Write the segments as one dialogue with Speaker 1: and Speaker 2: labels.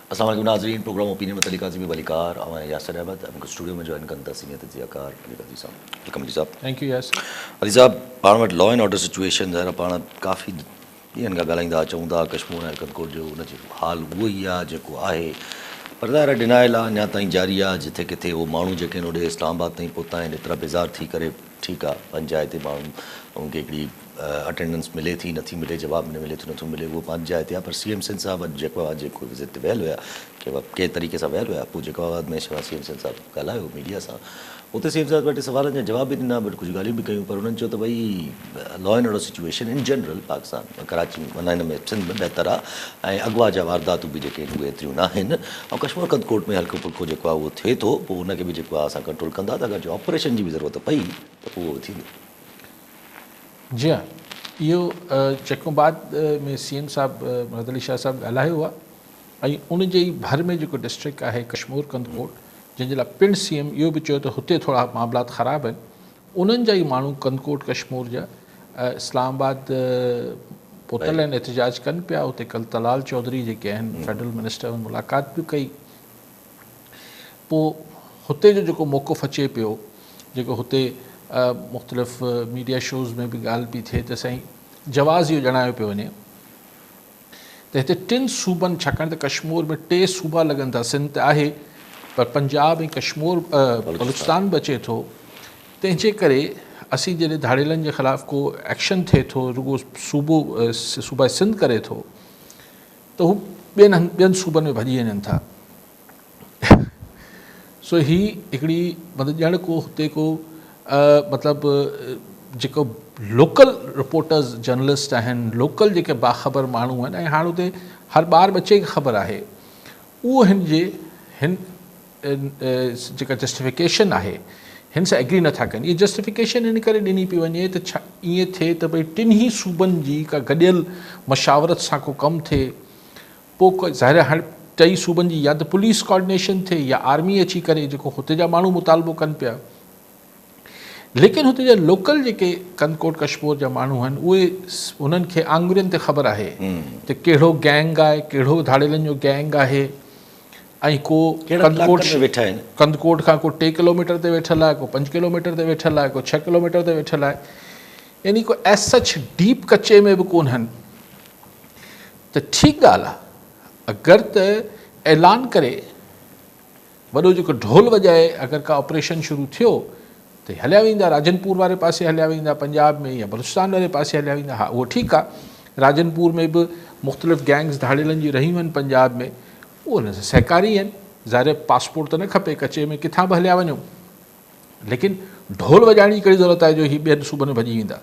Speaker 1: अस्सलाम वालेकुम नाज़रीन, प्रोग्राम ओपिनियन में अली काज़मी वलीकार और यासर अहमद हमको स्टूडियो में ज्वाइन करता सीनियर तजियाकार अली काज़ी साहब। वेलकम अली साहब।
Speaker 2: Thank you Yasir.
Speaker 1: अली साहब, पाण वटि लॉ एंड ऑर्डर सिचुएशन ज़ाहिर पाण काफ़ी ॾींहंनि खां ॻाल्हाईंदा चऊं था कश्मीर ऐं कनकोट जो उनजो हाल उहो ई आहे जेको आहे, पर ज़ाहिर डिनाइल आहे अञा ताईं जारी आहे। जिथे किथे उहो माण्हू जेके आहिनि होॾे इस्लामाबाद ताईं पहुता आहिनि, एतिरा बेज़ार थी करे ठीकु आहे पंचायत ते माण्हू उनखे हिकिड़ी अटेंडेंस मिले थी नथी मिले, जवाबु न मिले थो नथो मिले, उहो पंचायत आहे। पर CM सिंध साहब अॼु जेको आहे जेको विज़िट ते वियल हुया कंहिं तरीक़े सां वियल हुया, पोइ जेको आवाज़ में CM सिंध साहब ॻाल्हायो मीडिया सां, उते CM साहब ॿ टे सवालनि जा जवाब बि ॾिना, बट कुझु ॻाल्हियूं बि कयूं। पर उन्हनि चयो त भई law and order situation in general Pakistan Karachi माना हिन में सिंध में बहितर आहे ऐं अॻुवा जा वारदातूं बि जेके आहिनि उहे एतिरियूं न आहिनि। ऐं कश्मीर कनकोट में हल्को फुल्को जेको आहे उहो थिए थो, पोइ उनखे बि जेको आहे असां कंट्रोल कंदा था। अगरि जो ऑपरेशन जी बि ज़रूरत पई त पोइ उहो थींदो।
Speaker 2: जी हाँ, इहो जेको बाद में CM साहब मुहम्मद अली शाह साहब ॻाल्हायो आहे ऐं उन जे ई भर में जेको डिस्ट्रिक्ट आहे कश्मीर कनकोट, जंहिंजे लाइ पिण CM इहो बि चयो त हुते थोरा मामलात ख़राबु आहिनि, उन्हनि जा ई माण्हू कनकोट कश्मीर जा इस्लामाबाद पहुतल आहिनि, एहतजाज कनि पिया। उते कल तलाल चौधरी जेके आहिनि फेडरल मिनिस्टर में मुलाक़ात बि कई। पोइ हुते जो जेको मौक़ुफ़ अचे पियो, जेको हुते मुख़्तलिफ़ मीडिया शोज़ में बि ॻाल्हि पई थिए, त साईं जवाज़ इहो ॼाणायो पियो वञे त हिते 3 सूबनि, छाकाणि त कश्मीर में 3 सूबा लॻनि था, सिंध आहे पर पंजाब ऐं कश्मीर बलूचिस्तान बि अचे थो। तंहिंजे करे असीं जॾहिं धाड़ेलनि जे ख़िलाफ़ु को एक्शन थिए थो, रुगो सूबा सिंध करे थो, त हू ॿियनि सूबनि में भॼी वञनि था। सो ही हिकिड़ी मतिलबु ॼण को हुते को मतिलबु जेको लोकल रिपोर्टर्स जर्नलिस्ट आहिनि, लोकल जेके बाख़बर माण्हू आहिनि, ऐं हाणे हुते हर ॿार बचे खे ख़बर आहे, उहो हिन जेका जस्टिफिकेशन आहे हिन सां एग्री नथा कनि। इहा जस्टिफिकेशन इन करे ॾिनी पई वञे त छा ईअं थिए त भई 3 सूबनि जी का गॾियल मशावरत सां को कमु थिए, पोइ ज़ाहिर हाणे 2 सूबनि जी या त पुलिस कोऑर्डिनेशन थिए या आर्मी अची करे जेको हुते जा माण्हू मुतालबो कनि पिया। लेकिन हुते जा लोकल जेके कनकोट कश्मीर जा माण्हू आहिनि, उहे उन्हनि खे आङुरियुनि ते ख़बर आहे त कहिड़ो गैंग आहे, कहिड़ो धाड़ेलनि जो गैंग आहे, ऐं को कनकोट खां को 2 किलोमीटर ते वेठल आहे, को 5 किलोमीटर ते वेठल आहे, को 6 किलोमीटर ते वेठल आहे, यानी को एज सच डीप कचे में बि कोन आहिनि। त ठीकु ॻाल्हि आहे, अगरि त ऐलान करे वॾो जेको ढोल वॼाए अगरि का ऑपरेशन शुरू थियो त हलिया वेंदा, राजनपुर वारे पासे हलिया वेंदा पंजाब में, या बलूचिस्तान वारे पासे हलिया वेंदा। हा, उहो ठीकु आहे, राजनपुर में बि मुख़्तलिफ़ गैंग्स धाड़ेलनि जी रहियूं आहिनि पंजाब में, उहो हुन सां सहकारी आहिनि। ज़ाहिर पासपोर्ट त न खपे, कचे में किथां बि हलिया वञो, लेकिन ढोल वॼाइण जी कहिड़ी ज़रूरत आहे जो हीअ ॿियनि सूबनि में भॼी वेंदा।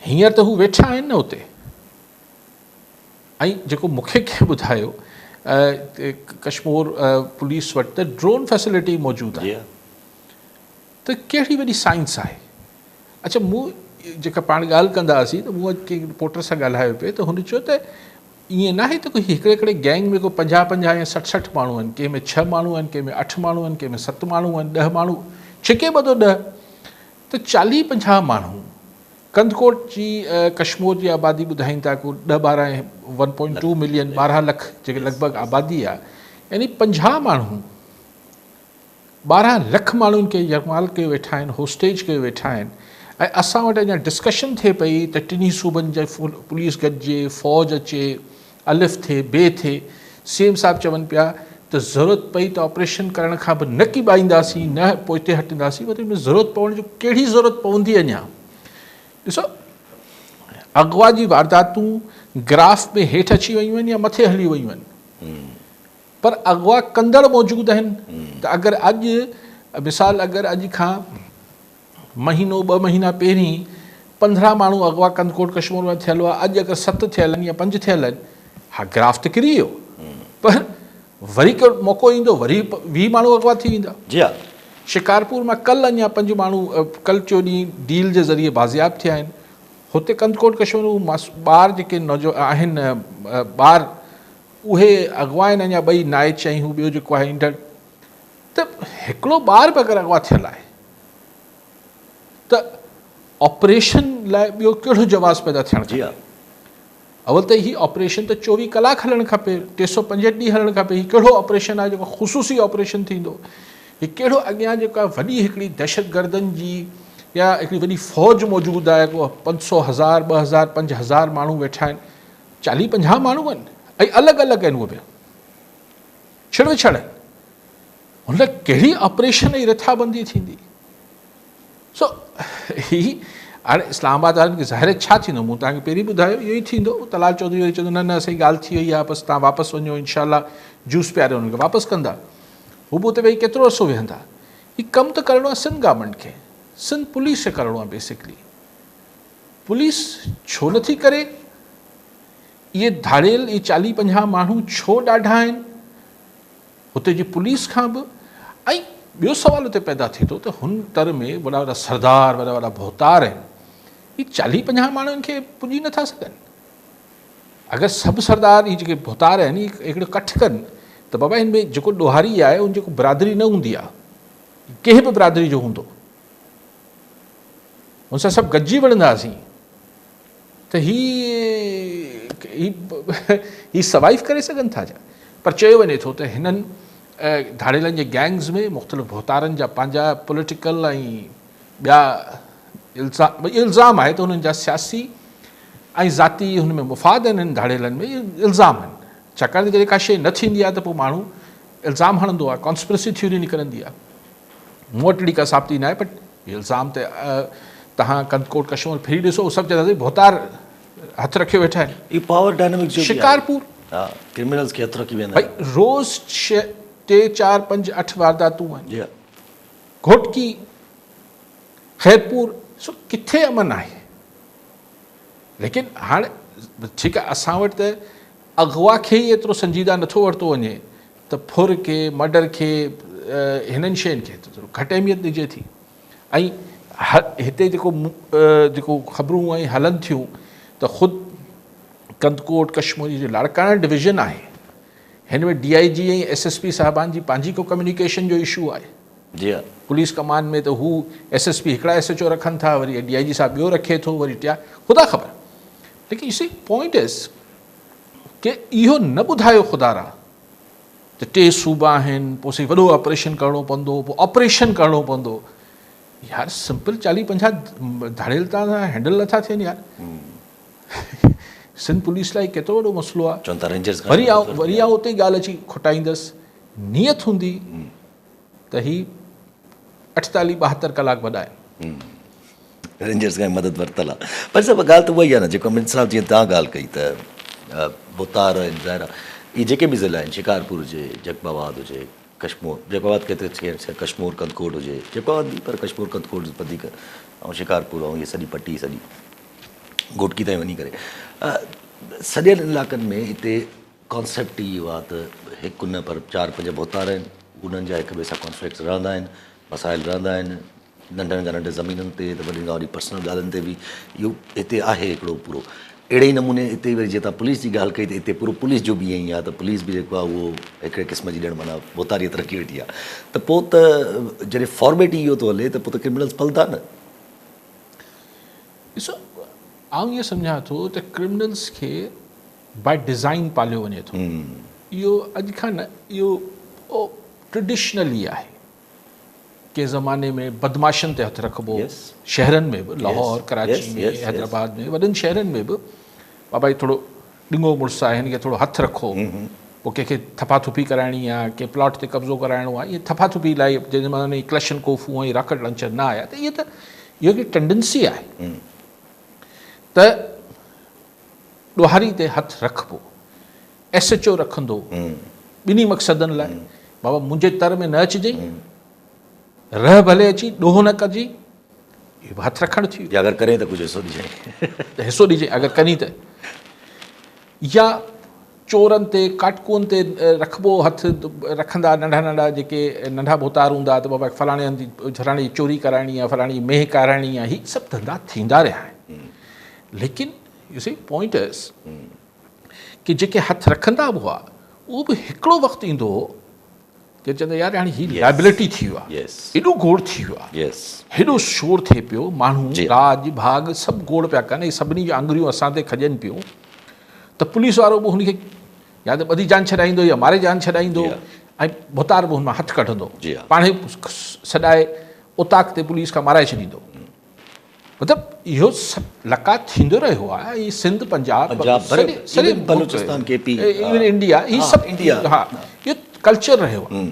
Speaker 2: हींअर त हू वेठा आहिनि न हुते। ऐं जेको मूंखे कंहिं ॿुधायो कश्मीर पुलिस वटि त ड्रोन फैसिलिटी मौजूदु आहे, त कहिड़ी वॾी साइंस आहे। अच्छा, मूं जेका पाण ॻाल्हि कंदा हुआसीं त मूं कंहिं रिपोर्टर सां ॻाल्हायो पिए, त हुन चयो त ईअं न आहे त कोई हिकिड़े गैंग में को 50-50 या 60-60 माण्हू आहिनि, कंहिंमें 6 माण्हू आहिनि, कंहिंमें 8 माण्हू आहिनि, कंहिंमें 7 माण्हू आहिनि, 10 माण्हू, छिके ॿधो 10, त 40-50 माण्हू। कनकोट जी कश्मीर जी आबादी ॿुधाईनि था को 10-12 1.2 मिलियन 12 लख जेके लॻभॻि आबादी आहे, यानी 50 माण्हू 12 लख माण्हुनि खे यरमाल कयो वेठा आहिनि, होस्टेज कयो वेठा आहिनि। ऐं असां वटि अञा डिस्कशन थिए पई त 3 सूबनि जा पुलिस गॾिजे, फ़ौज अचे, अलिफ थिए बे थिए। CM साहब चवनि पिया त ज़रूरत पई त ऑपरेशन करण खां बि न कीॿाईंदासीं, न पोइ हिते हटंदासीं, वरी हुन ज़रूरत पवण जो कहिड़ी ज़रूरत पवंदी। अञा ॾिसो, अगवा जी वारदातूं ग्राफ में हेठि अची वियूं आहिनि या मथे हली वियूं आहिनि, पर अगवा कंदड़ मौजूदु आहिनि। त अगरि अॼु मिसाल, अगरि अॼु खां महीनो 2 महीना पहिरीं 15 माण्हू अगवा कनकोट कश्मीर में थियल हुआ, अॼु अगरि 7 थियल आहिनि या 5 थियल आहिनि, हा ग्राफ त किरी वियो, पर वरी को मौक़ो ईंदो वरी 20 माण्हू अगवा थी वेंदा। जी हा, शिकारपुर मां कल्ह अञा 5 माण्हू कल्ह 4 ॾींहुं डील जे ज़रिए बाज़ियाब थिया आहिनि। हुते कनकोट कश्मीर ॿार जेके आहिनि ॿार, उहे अगवा आहिनि, अञा 2 नाइच ऐं हू ॿियो जेको आहे ईंदड़। त हिकिड़ो ॿार बि अगरि अगवा थियल आहे त ऑपरेशन लाइ ॿियो कहिड़ो जवाज़ पैदा थियणु? जी हा, अवल त ही ऑपरेशन त 24 कलाक हलणु खपे, 365 ॾींहं हलणु खपे। ही कहिड़ो ऑपरेशन आहे जेको ख़ुसूसी ऑपरेशन थींदो? ही कहिड़ो अॻियां जेका वॾी हिकिड़ी दहशतगर्दनि जी या हिकिड़ी वॾी फ़ौज मौजूदु आहे, को 500, 1000, 2000, 5000 माण्हू वेठा आहिनि, 40-50 माण्हू आहिनि ऐं अलॻि अलॻि आहिनि उहे बि छड़ विछड़ आहिनि। हुन लाइ कहिड़ी ऑपरेशन जी रिथाबंदी थींदी? सो ही हाणे इस्लामाबाद वारनि खे ज़ाहिर छा थींदो? मूं तव्हांखे पहिरीं ॿुधायो इहो ई थींदो। तलाल चौधरी वरी चवंदो न न असांजी ॻाल्हि थी वई आहे, बसि तव्हां वापसि वञो, इनशाला जूस पियारे हुनखे वापसि कंदा। हू बि उते वेही केतिरो अरसो वेहंदा? हीउ कमु त करिणो आहे सिंध गवर्नमेंट खे, सिंध पुलिस खे करिणो आहे। बेसिकली पुलिस छो नथी करे? इहे धाड़ियल इहे 40-50 माण्हू छो ॾाढा आहिनि हुते जी पुलिस खां बि? ऐं ॿियो सुवाल उते पैदा थिए थो त हुन तर में वॾा वॾा सरदार, वॾा वॾा भोतार आहिनि, ही 40-50 माण्हुनि खे पुॼी नथा सघनि। अगरि सभु सरदार ही जेके भोतार आहिनि हिकिड़ो कठु कनि त बाबा हिन में जेको ॾोहारी आहे उन जेको बिरादरी न हूंदी आहे, कंहिं बि बिरादरी जो हूंदो, हुन सां सभु गॾिजी विढ़ंदासीं त ही सर्वाइव करे सघनि था छा? पर चयो वञे थो त हिननि धाड़ेलनि जे गैंग्स में मुख़्तलिफ़ भोतारनि जा पंहिंजा पॉलिटिकल ऐं ॿिया इल्ज़ाम आहे त हुननि जा सियासी ऐं ज़ाती हुन में मुफ़ाद आहिनि। हिन धाड़ेलनि में इल्ज़ाम आहिनि, छाकाणि त जेका शइ न थींदी आहे त पोइ माण्हू इल्ज़ाम हणंदो आहे, कॉन्स्पिरेसी थ्योरी निकिरंदी आहे। मूं वटि अहिड़ी का साबिती न आहे, बट इल्ज़ाम त तव्हां कंदकोट कशमोर फिरी ॾिसो, सभु चवंदासीं भोतार हथु रखियो वेठा आहिनि।
Speaker 1: ई पावर डायनामिक्स जो
Speaker 2: शिकारपुर
Speaker 1: क्रिमिनल्स खे हथु रखी वेंदा
Speaker 2: भई रोज़ 3, 4, 5, 8 वारदातूं आहिनि।
Speaker 1: आहिनि।
Speaker 2: घोटकी, ख़ैरपुर, सो किथे अमन आहे? लेकिन हाणे ठीकु आहे, असां वटि त अगवा खे ई एतिरो संजीदा नथो वरितो वञे त फुर खे, मर्डर खे, हिननि शयुनि खे थोरो घटि अहमियत ॾिजे थी। ऐं हिते जेको ख़बरूं ऐं हलनि थियूं त ख़ुदि कंदकोट कश्मीरी जो लाड़काना डिवीज़न आहे, हिन में DIG ऐं SSP साहिबान जी पंहिंजी को कम्युनिकेशन जो इशू आहे।
Speaker 1: जी हा,
Speaker 2: पुलिस कमान में त हू SSP हिकिड़ा SHO रखनि था, वरी DIG साहिबु ॿियो रखे थो, वरी टिया, ख़ुदा ख़बर। लेकिन इसी पॉइंट इज़ कि इहो न ॿुधायो ख़ुदारा त 3 सूबा आहिनि, पोइ साईं वॾो ऑपरेशन करिणो पवंदो, पोइ ऑपरेशन करिणो पवंदो। यार सिंपल 40-50 धाड़ेल तव्हां हैंडल नथा थियनि यार। सिंध पुलिस लाइ केतिरो वॾो मसइलो आहे।
Speaker 1: चवनि था रेंजर्स
Speaker 2: वरी आउं उते ई ॻाल्हि अची खुटाईंदसि, नियत हूंदी त ही 48-72 कलाक वॾाए
Speaker 1: रेंजर्स खां मदद वरितल आहे। पर सभु ॻाल्हि त उहा ई आहे न, जेको अमित साहब जीअं तव्हां ॻाल्हि कई त भोतार आहिनि, ज़ाहिर आहे इहे जेके बि ज़िला आहिनि, शिकारपुर हुजे, जैकबाबाद हुजे, कश्मीर जैकबाबाद केतिरे कश्मीर कंदकोट हुजे, जैकबाबाद बि, पर कश्मीर कंदकोट वधीक, ऐं शिकारपुर ऐं इहे सॼी पट्टी सॼी घोटकी ताईं वञी करे सॼे इलाइक़नि में हिते कॉन्सेप्ट इहो आहे त हिकु न पर 4-5 भोतार आहिनि, उन्हनि जा हिक ॿिए सां कॉन्फ्लिक्ट्स रहंदा आहिनि, मसाइल रहंदा आहिनि, नंढनि खां नंढे ज़मीननि ते त वॾी खां वॾी पर्सनल ॻाल्हियुनि ते बि इहो हिते आहे हिकिड़ो पूरो। अहिड़े ई नमूने हिते वरी जीअं तव्हां पुलिस जी ॻाल्हि कई त हिते पूरो पुलिस जो बि ईअं ई आहे त पुलिस बि जेको आहे उहो हिकिड़े क़िस्म जी ॼण माना भोतारीअ रखी वेठी आहे। त पोइ त जॾहिं फॉर्मेट इहो थो हले त पोइ त क्रिमिनल्स पलंदा न।
Speaker 2: ॾिसो, आउं इहो सम्झां थो त क्रिमिनल्स खे बाय डिज़ाइन पालियो वञे थो। इहो अॼु खां न, इहो ट्रेडिशनली आहे। के ज़माने में बदमाशनि ते हथु रखिबो, शहरनि में बि, लाहौर, कराची में, हैदराबाद में, वॾनि शहरनि में बि, बाबा ही थोरो ॾिंगो मुड़ुसु आहे, हिन खे थोरो हथु रखो, पोइ कंहिंखे थपाथुपी कराइणी आहे, कंहिं प्लॉट ते कब्ज़ो कराइणो आहे, इहे थपाथुपी लाइ जंहिं ज़माने में क्लशन कोफू ऐं रॉकेट लॉन्चर न आया, त इहो हिकिड़ी टेंडेंसी आहे त ॾोहारी ते हथु रखिबो। SHO रखंदो ॿिन्ही मक़सदनि लाइ, बाबा मुंहिंजे तर में न अचिजांइ, रह भले अची, ॾोह न कजे, इहो हथु रखणु थी वियो।
Speaker 1: अगरि करे त कुझु हिसो ॾिजांइ,
Speaker 2: हिसो ॾिजांइ अगरि कनी त। या चोरनि ते, काटकुअनि ते रखिबो हथु, रखंदा नंढा नंढा जेके नंढा भोतार हूंदा त बाबा फलाणे हंधि फलाणे जी चोरी कराइणी आहे, फलाणी मेह कराइणी आहे, हीअ सभु धंधा थींदा रहिया आहिनि। लेकिन यू सी पॉइंट इज़ कि जेके हथु रखंदा बि हुआ, उहो बि हिकिड़ो वक़्तु ईंदो हो कि चवंदा यार हाणे हीअ लाइबिलिटी थी वियो आहे, एॾो गोड़ थी वियो आहे, हेॾो शोर थिए पियो, माण्हू राज भाग सभु गोड़ पिया कनि, सभिनी जूं आङुरियूं असां ते खॼनि पियूं, त पुलिस वारो बि हुनखे या त ॿधी जान छॾाईंदो या मारे जान छॾाईंदो ऐं भुतार बि हुन मां हथु कढंदो
Speaker 1: जी हा।
Speaker 2: पाण ई सॾाए उताक ते पुलिस खां माराए छॾींदो। मतिलबु इहो सभु लका थींदो रहियो आहे। ई सिंध पंजाब
Speaker 1: सॼे बलूचिस्तान केपी
Speaker 2: इवन इंडिया ही सभु
Speaker 1: इंडिया
Speaker 2: हा इहो कल्चर रहियो आहे।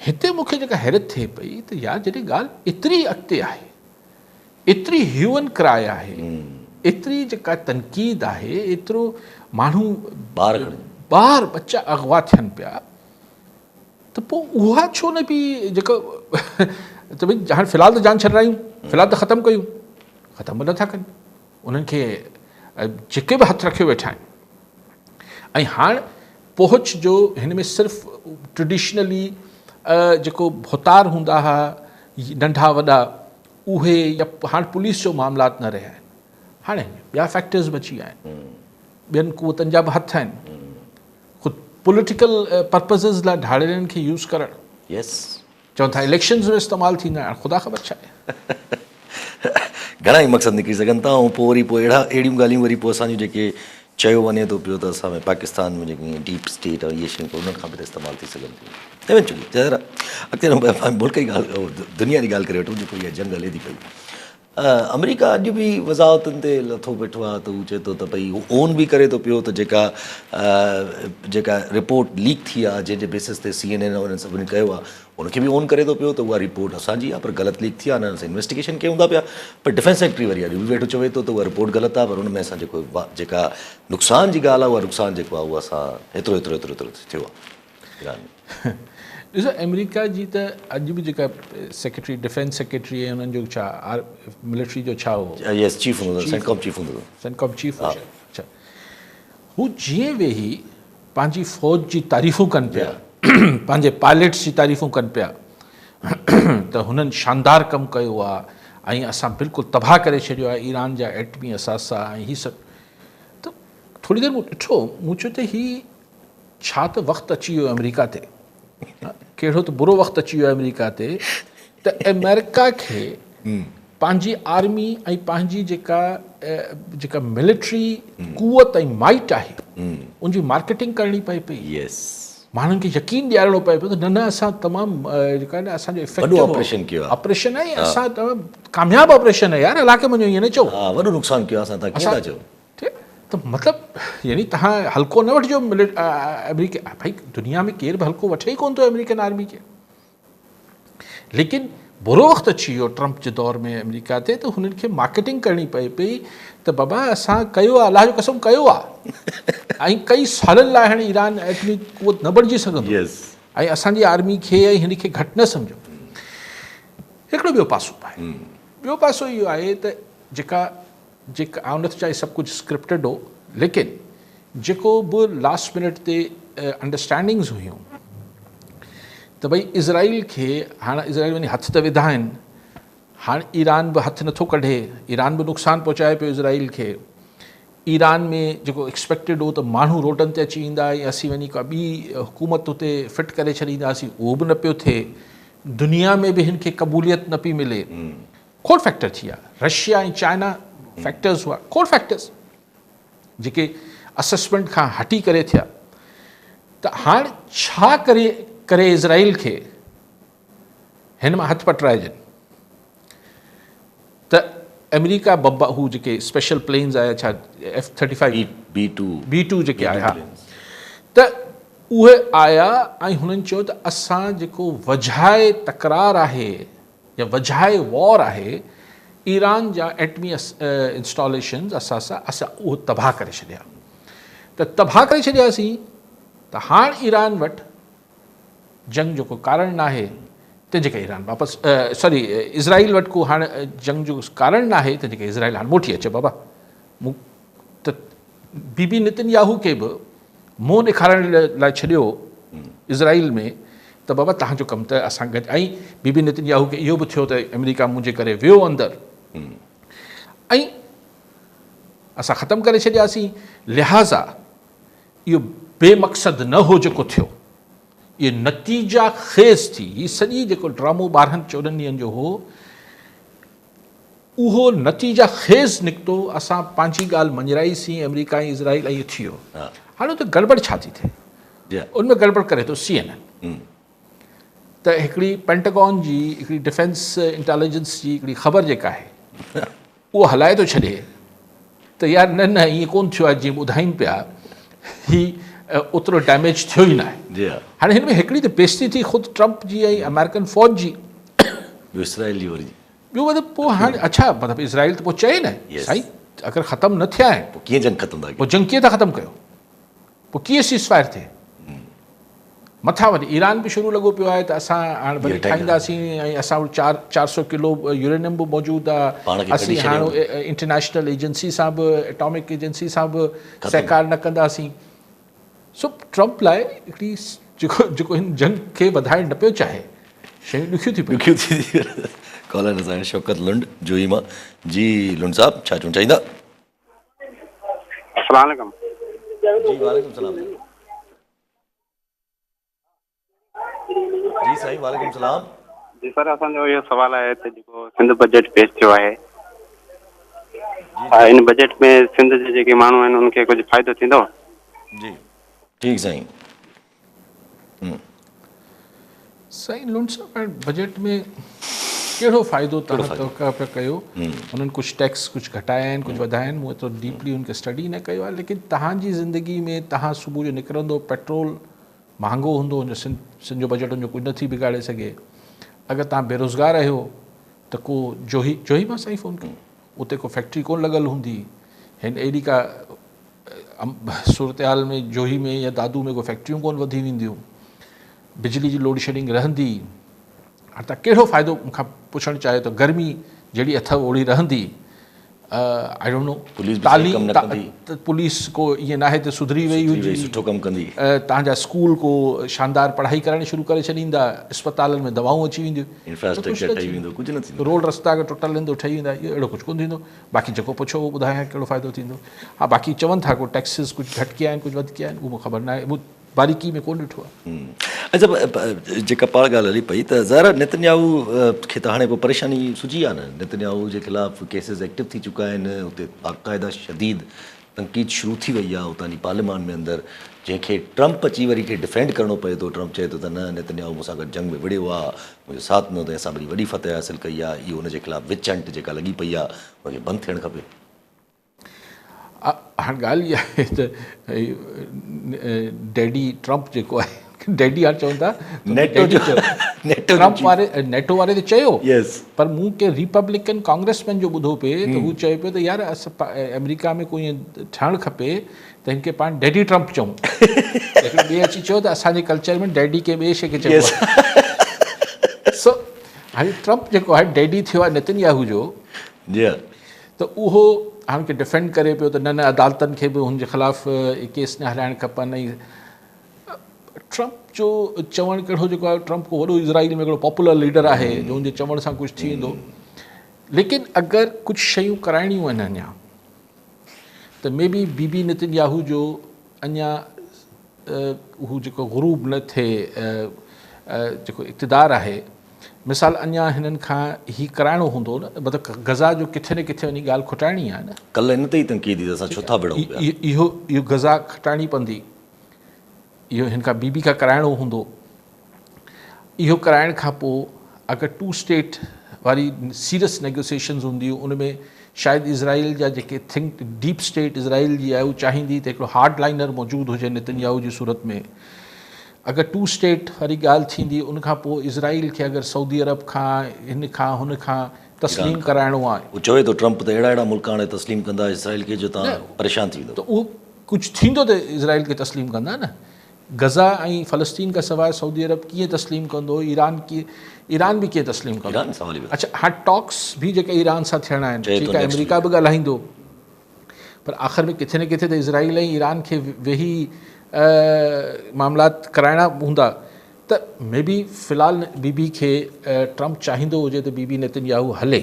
Speaker 2: हिते मूंखे जेका हैरत थिए पई त यार जॾहिं ॻाल्हि एतिरी अॻिते आहे, एतिरी ह्यूमन क्राए आहे, एतिरी जेका तनक़ीद आहे, एतिरो माण्हू ॿार बच्चा अगवा थियनि पिया, त पोइ उहा छो न बि जेको त भई हाणे फ़िलहालु त जान छॾायूं, फ़िलहालु त ख़तमु कयूं, ख़तमु बि नथा कनि। उन्हनि खे जेके बि हथु रखियो वेठा आहिनि। ऐं हाणे पहुच जो हिन में सिर्फ़ु ट्रेडिशनली जेको भुतार हूंदा हुआ नंढा वॾा उहे, या हाणे पुलिस जो मामलात न रहिया आहिनि। हाणे ॿिया फैक्टर्स बि अची विया आहिनि, ॿियनि क़ुवतनि जा बि हथ आहिनि। ख़ुदि पॉलिटिकल पर्पज़िस लाइ ढाड़ेलनि खे यूज़ करणु,
Speaker 1: यस
Speaker 2: चवनि था इलेक्शन्स में इस्तेमालु थींदा आहिनि, ख़ुदा ख़बर छा आहे।
Speaker 1: घणा ई मक़सद निकिरी सघनि था। ऐं पोइ वरी अहिड़ियूं ॻाल्हियूं वरी पोइ असांजूं जेके चयो वञे थो पियो त असां में पाकिस्तान में जेकी डीप स्टेट ऐं इहे शयूं उन्हनि खां बि त इस्तेमालु थी सघनि थियूं। इवेंचुअली अॻिते मुल्क जी ॻाल्हि, दुनिया जी ॻाल्हि करे वठूं जेको इहा जंग हले थी पई। अमेरिका अॼु बि वज़ाहतुनि ते लथो वेठो आहे, त हू चए थो त भई हू ओन बि करे थो पियो त जेका रिपोर्ट लीक थी आहे, जंहिंजे बेसिस ते CNN उन्हनि सभिनी कयो आहे, उनखे बि ओन करे थो पियो त उहा रिपोर्ट असांजी आहे, पर ग़लति लीक थी आहे, न असां इन्वेस्टिगेशन कयूं था पिया। पर डिफेंस सेक्रेटरी वरी अॼु बि वेठो चवे थो त उहा रिपोर्ट ग़लति आहे, पर उन में असां जेका नुक़सान जी ॻाल्हि आहे, उहा नुक़सान जेको आहे उहो असां एतिरो थियो आहे ईरान में।
Speaker 2: ॾिसो अमेरिका जी त अॼु बि जेका सेक्रेटरी डिफेंस सेक्रेटरी ऐं हुननि जो छा मिलिट्री जो छा हो,
Speaker 1: यस चीफ हूंदो, सेंटकॉम चीफ हूंदो,
Speaker 2: सेंटकॉम चीफ। अच्छा, हू जीअं वेही पंहिंजी फ़ौज जी तारीफ़ूं कनि पिया, पंहिंजे पायलट्स जी तारीफ़ूं कनि पिया त हुननि शानदार कमु कयो आहे ऐं असां बिल्कुलु तबाह करे छॾियो आहे ईरान जा एटमी असासा ऐं हीअ सभु। त थोरी देरि मूं ॾिठो, मूं चयो त हीअ छा त वक़्तु अची वियो अमेरिका ते, कहिड़ो त बुरो वक़्तु अची वियो आहे अमेरिका ते, त अमेरिका खे पंहिंजी आर्मी ऐं पंहिंजी जेका मिलिट्री क़ुवत ऐं माइट आहे उनजी मार्केटिंग करणी पए पई।
Speaker 1: यस
Speaker 2: माण्हुनि खे यकीन ॾियारणो पए पियो त न असां तमामु जेका आहे न असांजो इफेक्टिव
Speaker 1: ऑपरेशन कयो आहे,
Speaker 2: ऑपरेशन आहे, असां तमामु कामयाबु ऑपरेशन आहे यार, इलाइक़े में ईअं न चओ
Speaker 1: वॾो नुक़सानु कयो असां, तव्हां कीअं था चओ।
Speaker 2: त मतिलबु यानी तव्हां हल्को न वठिजो अमेरिका, भाई दुनिया में केरु बि हल्को वठे ई कोन थो अमेरिकन आर्मी खे। लेकिन बुरो वक़्तु अची वियो ट्रंप जे दौर में अमेरिका ते, त हुननि खे मार्केटिंग करणी पए पई त बाबा असां कयो आहे, अलाह जो कसम कयो आहे, ऐं कई सालनि लाइ हाणे ईरान एटमी क़ुवत न बणिजी सघंदो, ऐं असांजी आर्मी खे ऐं हिन खे घटि न सम्झो। हिकिड़ो ॿियो पासो आहे, ॿियो पासो इहो आहे त जेका आउं नथो चाहे सभु कुझु स्क्रिप्टेड हो, लेकिन जेको बि लास्ट मिनट ते अंडरस्टैंडिंग्स हुयूं त भई इज़राइल खे हाणे इज़राइल वञी हथ त विधा आहिनि, हाणे ईरान बि हथु नथो कढे, ईरान बि नुक़सानु पहुचाए पियो इज़राइल खे। ईरान में जेको एक्सपेक्टेड हो त माण्हू रोडनि ते अची ईंदा ऐं असीं वञी का ॿी हुकूमत हुते फिट करे छॾींदासीं, उहो बि न पियो थिए। दुनिया में बि हिन खे क़बूलियत न पई मिले, खोड़ फैक्टर थी विया। रशिया ऐं चाइना फैक्टर्स हुआ, खोड़ फैक्टर्स जेके असेसमेंट खां हटी करे थिया। त हाणे छा करे इज़राइल खे हिन मां हथु पटराइजनि त अमेरिका बब्बा हू जेके स्पेशल प्लेन्स आया, छा F-35 B-2 जेके आया, त उहे आया ऐं हुननि चयो त असां जेको वझाए तकरार आहे या वझाए वॉर आहे, ईरान जा एटमी इंस्टॉलेशन्स असां उहो तबाह करे छॾिया। त तबाह करे छॾियासीं त हाणे ईरान वटि जंग जो को कारण न आहे, तंहिंजे करे ईरान वापसि इज़राइल वटि को हाणे जंग जो कारण न आहे, तंहिंजे करे इज़राइल हाणे मोटी अचे बाबा। मूं त बीबी नेतन्याहू खे बि मुंहुं ॾेखारण लाइ छॾियो इज़राइल में त बाबा तव्हांजो कमु त असां गॾु, ऐं बीबी नेतन्याहू खे इहो बि थियो त अमेरिका मुंहिंजे करे वियो अंदरि ऐं असां ख़तमु करे छॾियासीं। लिहाज़ा इहो बेमक़सद न हो जेको थियो, इहे नतीजा खेज़ थी। हीअ सॼी जेको ड्रामो 12-14 ॾींहंनि जो हो, उहो नतीजा खेज़ निकितो, असां पंहिंजी ॻाल्हि मञराईसीं, अमेरिका ऐं इज़राइल ऐं इहो थी वियो। हाणे त गड़बड़ छा थी थिए, उनमें गड़बड़ करे थो CNN। त हिकिड़ी पेंटागन जी, हिकिड़ी डिफेंस इंटेलिजेंस जी हिकिड़ी ख़बर जेका आहे उहो हलाए थो छॾे त यार न न ईअं कोन्ह थियो आहे जीअं ॿुधाइनि पिया, हीउ ओतिरो डैमेज थियो ई न आहे। हाणे हिन में हिकिड़ी त बेइज़ती थी ख़ुदि ट्रंप जी ऐं अमेरिकन फ़ौज जी,
Speaker 1: इसराइल जी वरी
Speaker 2: ॿियो मतिलबु पोइ हाणे अच्छा मतिलबु इज़राइल त पोइ चए न साईं अगरि ख़तमु न थिया आहिनि
Speaker 1: पोइ कीअं जंग ख़तमु था
Speaker 2: पोइ जंग कीअं था ख़तमु कयो, पोइ कीअं सीज़फायर थिए। मथां वरी ईरान बि शुरू लॻो पियो आहे त असां हाणे वरी ठाहींदासीं ऐं असां वटि 400 किलो यूरेनियम बि मौजूदु आहे, असीं हाणे इंटरनेशनल एजेंसी सां बि, एटॉमिक एजेंसी सां बि सहकार न कंदासीं। सो ट्रंप लाइ हिकिड़ी जेको हिन जंग खे वधाइणु न पियो चाहे, शयूं ॾुखियूं थी पियूं।
Speaker 1: कॉलर असांजा शौकत लुंड जोई मां। जी लुंड साहब छा चवणु चाहींदा?
Speaker 3: अस्सलाम वालेकुम।
Speaker 1: जी वालेकुम सलाम। जी साईं वालेकुम सलाम।
Speaker 3: जी सर, असांजो इहो सुवाल आहे त जेको सिंध बजट पेश थियो आहे, इन बजट में सिंध जे जेके माण्हू आहिनि उनखे कुझु फ़ाइदो थींदो?
Speaker 1: जी ठीकु साईं।
Speaker 2: साईं लुंड साहब, बजट में कहिड़ो फ़ाइदो तव्हां पिया कयो? उन्हनि कुझु टैक्स कुझु घटाया आहिनि, कुझु वधाया आहिनि, मूं एतिरो डीपली उनखे स्टडी न कयो आहे, लेकिन तव्हांजी ज़िंदगी में तव्हां सुबुह जो निकिरंदो, पेट्रोल महांगो हूंदो, हुनजो सिंध जो बजट हुनजो कुझु नथी बिगाड़े सघे। अगरि तव्हां बेरोज़गार आहियो त को जोही मां साईं फ़ोन कयो, उते को फैक्ट्री कोन लॻल हूंदी, हिन एॾी का सूरत हाल में जोही में या दादू में को फैक्ट्रियूं कोन वधी वेंदियूं, बिजली जी लोड शेडिंग रहंदी। हाणे तव्हां कहिड़ो फ़ाइदो मूंखां पुछणु चाहियो त गर्मी जहिड़ी अथव ओड़ी रहंदी, आई डोंट नो, पुलिस को ईअं न आहे त सुधरी वई हुजे,
Speaker 1: सुठो कमु कंदी,
Speaker 2: तव्हांजा स्कूल को शानदार पढ़ाई करणु शुरू करे छॾींदा, अस्पतालनि में दवाऊं अची वेंदियूं,
Speaker 1: इंफ्रास्ट्रक्चर ठही वेंदो, कुझु न थींदो,
Speaker 2: रोड रस्ता अगरि टुटल वेंदो ठही वेंदा, इहो अहिड़ो कुझु कोन्ह थींदो। बाक़ी जेको पुछो उहो ॿुधायां कहिड़ो फ़ाइदो थींदो। हा बाक़ी चवनि था को टैक्सिस कुझु घटि कया आहिनि, कुझु वधि कया आहिनि, उहो मूंखे ख़बर न आहे, उहो बारीकी में कोन ॾिठो आहे।
Speaker 1: अच्छा जेका पाण ॻाल्हि हली पई त ज़ाहिर नेतन्याहू खे त हाणे पोइ परेशानी सुझी आहे न, नेतन्याहू जे ख़िलाफ़ु केसिस एक्टिव थी चुका आहिनि, हुते बाक़ाइदा शदीद तनक़ीद शुरू थी वई आहे उतां जी पार्लियामान में अंदरि, जंहिंखे ट्रंप अची वरी खे डिफेंड करिणो पए थो। ट्रंप चए थो त न नेतन्याहू मूंसां गॾु जंग में विड़ियो आहे, मुंहिंजो साथ ॾिनो, त असां वॾी फतह हासिल कई आहे, इहो हुनजे ख़िलाफ़ु विच हंट जेका लॻी पई आहे उनखे बंदि थियणु खपे।
Speaker 2: हाणे ॻाल्हि इहा आहे त डैडी ट्रंप जेको आहे, डैडी हाणे चवनि था ट्रंप वारे नेटो वारे त चयो, पर मूं के रिपब्लिकन कांग्रेसमैन जो ॿुधो पिए त हू चए पियो त यार अमेरिका में कोई ठहणु खपे त हिनखे पाण डैडी ट्रंप चऊं। लेकिन ॿिए अची चयो त असांजे कल्चर में डैडी खे ॿिए शइ खे चइबो आहे। सो हाणे ट्रंप जेको आहे डैडी थियो आहे नेतन्याहू जो, त उहो हाणे के डिफेंड करे पियो त न न अदालतनि खे बि हुनजे ख़िलाफ़ु केस न हलाइणु खपनि। ऐं ट्रंप जो चवणु कहिड़ो जेको आहे, ट्रंप को वॾो इज़राइल में हिकिड़ो पॉपुलर लीडर आहे जो हुनजे चवण सां कुझु थी वेंदो, लेकिन अगरि कुझु शयूं कराइणियूं आहिनि अञा त मे बी बीबी नेतन्याहू जो अञा हू जेको ग़ुरूब न थिए, जेको इक़्तिदार आहे, मिसाल अञा हिननि खां ही कराइणो हूंदो न, मतिलबु गज़ा जो किथे न किथे वञी ॻाल्हि खुटाइणी आहे न।
Speaker 1: कल्ह हिन ते ई तनक़ीद असां छो था विढ़ूं पिया,
Speaker 2: इहो गज़ा खटाइणी पवंदी, इहो हिन खां बीबी खां कराइणो हूंदो। इहो कराइण खां पोइ अगरि 2 स्टेट वारी सीरियस नेगोसिएशन्स हूंदियूं, उन में शायदि इज़राइल जा जेके थिंक डीप स्टेट इज़राइल जी आहे, उहा चाहींदी त हिकिड़ो हार्ड लाइनर मौजूदु हुजे नेतन्याहू जी सूरत में। अगरि 2 स्टेट वारी ॻाल्हि थींदी, उनखां पोइ इज़राइल खे अगरि सऊदी अरब खां हिन खां हुन खां तस्लीम कराइणो आहे,
Speaker 1: उहो चवे थो ट्रंप त अहिड़ा मुल्क हाणे तस्लीम कंदा इज़राइल खे जो तव्हां परेशान थी वेंदो, त
Speaker 2: उहो कुझु थींदो त इज़राइल खे तस्लीम कंदा न। गज़ा ऐं फ़लस्तीन खां सवाइ सऊदी अरब कीअं तस्लीम कंदो, ईरान बि कीअं तस्लीम कंदो। अच्छा हाणे टॉक्स बि जेके ईरान सां थियणा आहिनि, ठीकु आहे, अमेरिका बि ॻाल्हाईंदो, पर आख़िर में किथे न किथे त इज़राइल ऐं ईरान खे वेही मामलात कराइणा हूंदा। त मे बी फ़िलहालु बीबी खे ट्रंप चाहींदो हुजे त बीबी नेतन्याहू हले।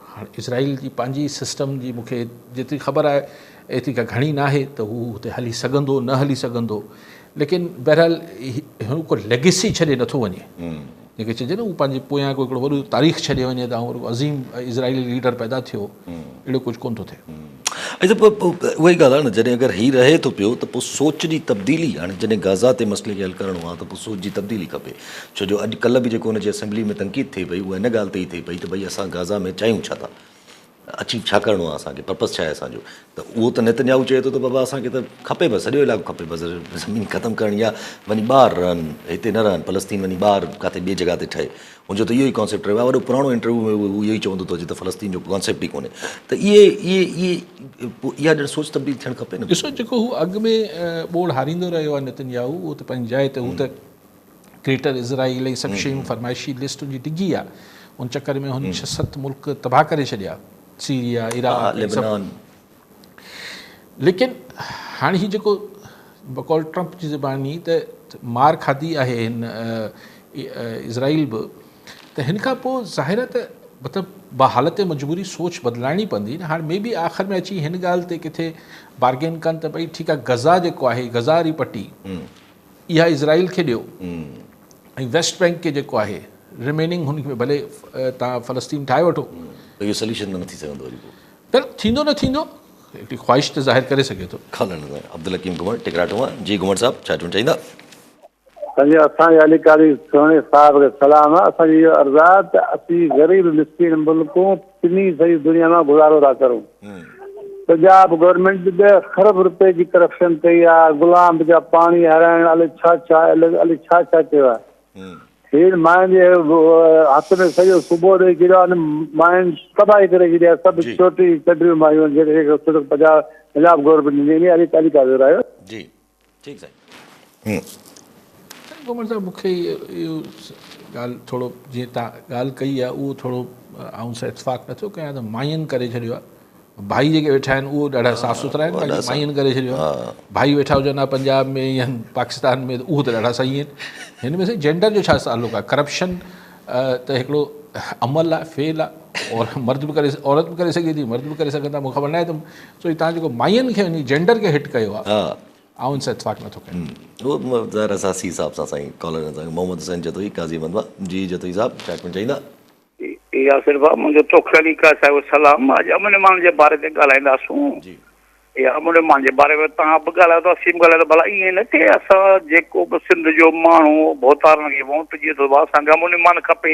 Speaker 2: हाणे इज़राइल जी पंहिंजी सिस्टम जी मूंखे जेतिरी ख़बर आहे एतिरी का घणी न आहे त हू हुते हली सघंदो न हली सघंदो, लेकिन बहरहाल हू को लेगेसी छॾे नथो वञे। जेके चइजे न, उहो पंहिंजे पोयां को हिकिड़ो वॾो तारीख़ छॾे वञे त वॾो अज़ीम इज़राइली लीडर पैदा थियो, अहिड़ो कुझु कोन थो थिए।
Speaker 1: ऐं त पोइ उहा ई ॻाल्हि आहे न, जॾहिं अगरि हीउ रहे थो पियो त पोइ सोच जी तब्दीली, हाणे जॾहिं गाज़ा ते मसइले खे हल करिणो आहे त पोइ सोच जी तब्दीली खपे। छो जो अॼुकल्ह बि जेको हुनजी असेंबली में तनक़ीद थिए पई, उहा हिन ॻाल्हि ते ई थिए पई त भई असां गाज़ा में चाहियूं छा था, अची छा करिणो आहे असांखे, पर्पस छा आहे असांजो। त उहो त नेतन्याहू चए थो त बाबा असांखे त खपे बसि, सॼो इलाइक़ो खपे बसि, ज़मीन ख़तमु करणी आहे, वञी ॿाहिरि रहनि, हिते न रहनि, फ़लस्तीन वञी ॿाहिरि किथे ॿिए जॻह ते ठहे। हुनजो त इहो ई कॉन्सेप्ट रहियो आहे। वॾो पुराणो इंटरव्यू में उहो इहो ई चवंदो थो अचे त फ़लस्तीन जो कॉन्सेप्ट ई कोन्हे। त इहा ॼण सोच तब्दील थियणु खपे न।
Speaker 2: ॾिसो, जेको हू अॻु में ॿोड़ हारींदो रहियो आहे नेतन्याहू, उहो त पंहिंजी जाइ ते, हू त ग्रेटर इज़राइल ऐं सभु शयूं फरमाइशी लिस्ट जी डिघी आहे। उन चकर में हुन 6-7 मुल्क तबाह करे छॾिया, सीरिया, इराक,
Speaker 1: लेबनान।
Speaker 2: लेकिन हाणे ही जेको बकौल ट्रंप जी ज़बानी त मार खाधी आहे हिन इज़राइल बि, त हिन खां पोइ ज़ाहिर आहे त मतिलबु बहालत मजबूरी सोच बदिलाइणी पवंदी न। हाणे मे बि आख़िर में अची हिन ॻाल्हि ते किथे बार्गेन कनि त भई ठीकु आहे, गज़ा जेको आहे, गज़ा वारी पटी इहा इज़राइल खे ॾियो, ऐं वेस्ट बैंक के जेको आहे रिमेनिंग हुन में भले तव्हां फ़लस्तीन ठाहे वठो।
Speaker 1: इहो सोल्यूशन न थी सघंदो वरी पोइ,
Speaker 2: पर थींदो न थींदो, हिकिड़ी ख़्वाहिश त ज़ाहिर करे सघे थो।
Speaker 1: अब्दुल हकीम घुमर टिकराटो आहे। जी घुमर साहब, छा चवणु चाहींदा?
Speaker 4: असांजे अलीकारी सुहिणे साहिब खे सलाम आहे। असांजी इहो अर्ज़ु आहे त असीं ग़रीब मिस्कीन मुल्कूं टिनी सॼी दुनिया में गुज़ारो था करूं। पंजाब गवर्नमेंट बि खरब रुपए जी करप्शन कई आहे, गुलाम जा पाणी हराइण, अलाए छा छा चयो आहे। हीअ मायुनि जे हथ में सॼो सुबुह ॾेई छॾियो आहे, मायुनि तबाही करे छॾिया, सभु छोटी चडरियूं मायूं जेके पंजाब गवर्नमेंट ॾिनी। अलीकारी रहियो
Speaker 1: जी, ठीकु साईं।
Speaker 2: घुमर साहिब, मूंखे इहो ॻाल्हि थोरो, जीअं तव्हां ॻाल्हि कई आहे, उहो थोरो आउं सां इतफ़ाक़ नथो कयां त मायुनि करे छॾियो आहे। भाई जेके वेठा आहिनि उहो ॾाढा साफ़ु सुथरा आहिनि, बाक़ी मायुनि करे छॾियो आहे। भाई वेठा हुजनि पंजाब में या पाकिस्तान में, उहो त ॾाढा सही आहिनि। हिन में साईं जेंडर जो छा ताल्लुक़ु आहे? करप्शन त हिकिड़ो अमल आहे, फेल आहे, और मर्द बि करे, औरत बि करे सघे थी, मर्द बि करे सघंदा, मूंखे ख़बर न आहे। त सो तव्हां जेको मायुनि खे वञी जेंडर खे हिट कयो आहे, आउं सां इतफ़ाक़ नथो कयां।
Speaker 1: उहो ज़ाहिर असांसी हिसाब सां साईं कॉलर मोहम्मद हुसैन जतोई, काज़ी मंदवा। जी जतोई साहब, छा चवणु चाहींदा?
Speaker 5: यासिर भाउ, मुंहिंजो तोखे अली का साहिब सलाम। अॼु अमन ईमान जे बारे ते ॻाल्हाईंदासूं। या अमन ईमान जे बारे में तव्हां बि ॻाल्हायो था, असीं बि ॻाल्हायो, भला ईअं न थिए असां जेको बि सिंध जो माण्हू भोतारनि खे वोट ॾिए थो, असांखे अमन ईमान खपे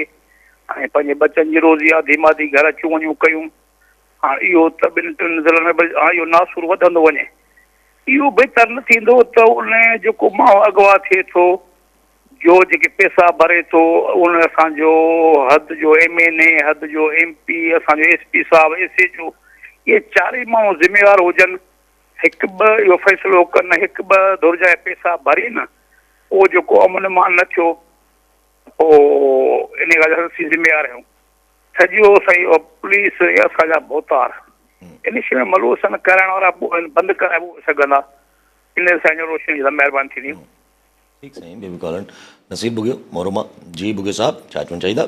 Speaker 5: ऐं पंहिंजे बचनि जी रोज़ी आधी माधी घर अचूं वञूं कयूं। हाणे इहो त 2-3 ज़िलनि में इहो नासूर वधंदो वञे, इहो बहितर न थींदो त उन जेको माण्हू अॻुवा थिए थो, जो जेके पैसा भरे थो, उन असांजो हद जो MNA, हद जो MP, असांजो SP साहब, SHO, इहे 4 माण्हू ज़िम्मेवार हुजनि, हिकु ॿ इहो फ़ैसिलो कनि, हिकु ॿ धुर जा पैसा भरे न, उहो जेको अमन मान न थियो, पोइ इन ॻाल्हि जा असीं ज़िम्मेवार आहियूं। सॼो साईं पुलिस असांजा भोतार इन शइ में मलूसन कराइण वारा बंदि कराए सघंदा, इन सां रोशनी सां महिरबानी थींदी।
Speaker 1: ठीकु साईं, ॿियो बि कॉलर नसीब बुगियो मोहरमा। जी बुगियो साहब, छा चवणु चाहींदा?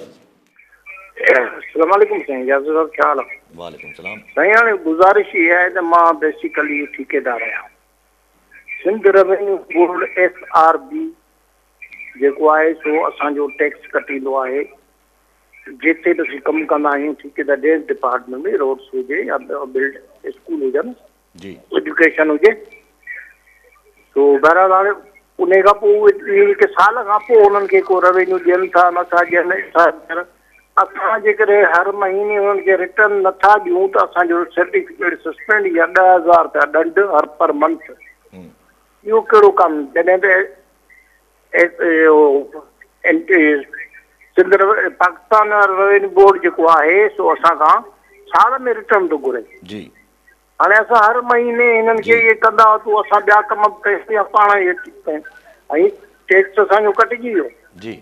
Speaker 6: अस्सलाम वालेकुम साईं, याज़िर साहब छा हाल आहे?
Speaker 1: वालेकुम सलाम
Speaker 6: साईं, हाणे गुज़ारिश इहा आहे त मां बेसिकली ठेकेदार आहियां। सिंध रेवेन्यू बोर्ड SRB जेको आहे सो असांजो टैक्स कटींदो आहे। जिते बि असीं कमु कंदा आहियूं ठेकेदार डिपार्टमेंट में, रोड्स हुजे या बिल्ड स्कूल हुजनि, जी एजुकेशन हुजे, तो बहरहाल हाणे उन खां पोइ जेके साल खां पोइ उन्हनि खे को रेवेन्यू ॾियनि था नथा ॾियनि, असां जेकॾहिं हर महीने उन्हनि खे रिटर्न नथा ॾियूं त असांजो सर्टिफिकेट सस्पेंड या 10,000 रुपया दंड हर पर मंथ। इहो कहिड़ो कमु? जॾहिं त सिंध पाकिस्तान रेवेन्यू बोर्ड जेको आहे सो असां खां साल में रिटर्न थो घुरे। जी हाणे असां हर महीने हिननि खे इहे कंदा तूं असां ॿिया कम कईसीं पाण ऐं टैक्स असांजो कटिजी वियो। जी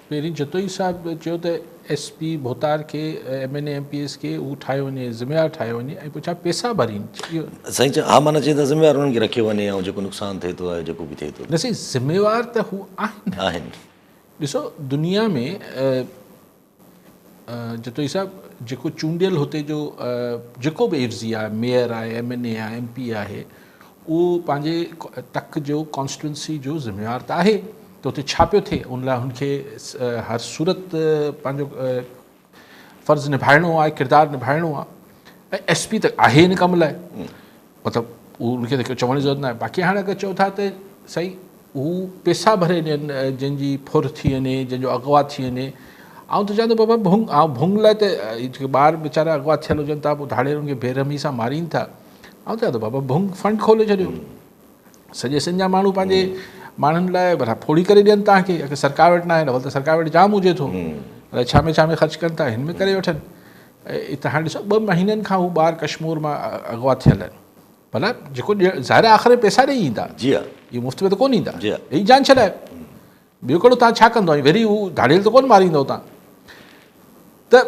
Speaker 2: पहिरीं जतोई साहिबु चयो त SP भोतार खे MNA MPS खे उहो ठाहियो वञे, ज़िम्मेवार ठाहियो वञे, ऐं पोइ छा पैसा भरीनि?
Speaker 1: साईं हा, माना चए त ज़िम्मेवार उन्हनि खे रखियो वञे, ऐं जेको नुक़सानु थिए थो जेको बि थिए थो।
Speaker 2: न साईं, ज़िम्मेवार त हू आहिनि। ॾिसो, दुनिया में जतोई साहिबु जेको चूंडियल हुते जो जेको बि एफज़ी आहे, मेयर आहे, MNA आहे, MP आहे, उहो पंहिंजे टक जो कॉन्स्टिट्यूंसी जो ज़िम्मेवार त आहे त उते छा पियो थिए उन लाइ हुनखे हर सूरत पंहिंजो फ़र्ज़ु निभाइणो आहे, किरदारु निभाइणो आहे। ऐं SP त आहे हिन कम लाइ, मतिलबु उहो उनखे त चवण जी ज़रूरत न आहे। बाक़ी हाणे अगरि चओ था त सही हू पैसा भरे ॾियनि जंहिंजी फुर थी वञे, जंहिंजो अॻुवा थी वञे, आउं त चवां थो बाबा भुंग लाइ त जेके ॿार वीचारा अॻुवा थियल हुजनि था, पोइ धाड़े हुनखे बेरहमी सां मारीनि था। आउं चवां थो बाबा भुंग फंड खोले छॾियो, सॼे सिंध जा माण्हू पंहिंजे माण्हुनि लाइ भला फोड़ी करे ॾियनि तव्हांखे। अगरि सरकार वटि न आहे न, त सरकार वटि जाम हुजे थो, अलाए छा में ख़र्चु कनि था, हिन में करे वठनि। त हाणे ॾिसो 2 महीननि खां हू ॿार कश्मीर मां अॻुवा थियल आहिनि, भला जेको ज़ाहिर आख़िर पैसा ॾेई ईंदा,
Speaker 1: जी हा,
Speaker 2: इहो मुफ़्त में त कोन ईंदा,
Speaker 1: जी हा,
Speaker 2: हीअ जान छॾाए ॿियो कहिड़ो तव्हां छा कंदो, वरी हू धाड़ेल त कोन मारींदव तव्हां त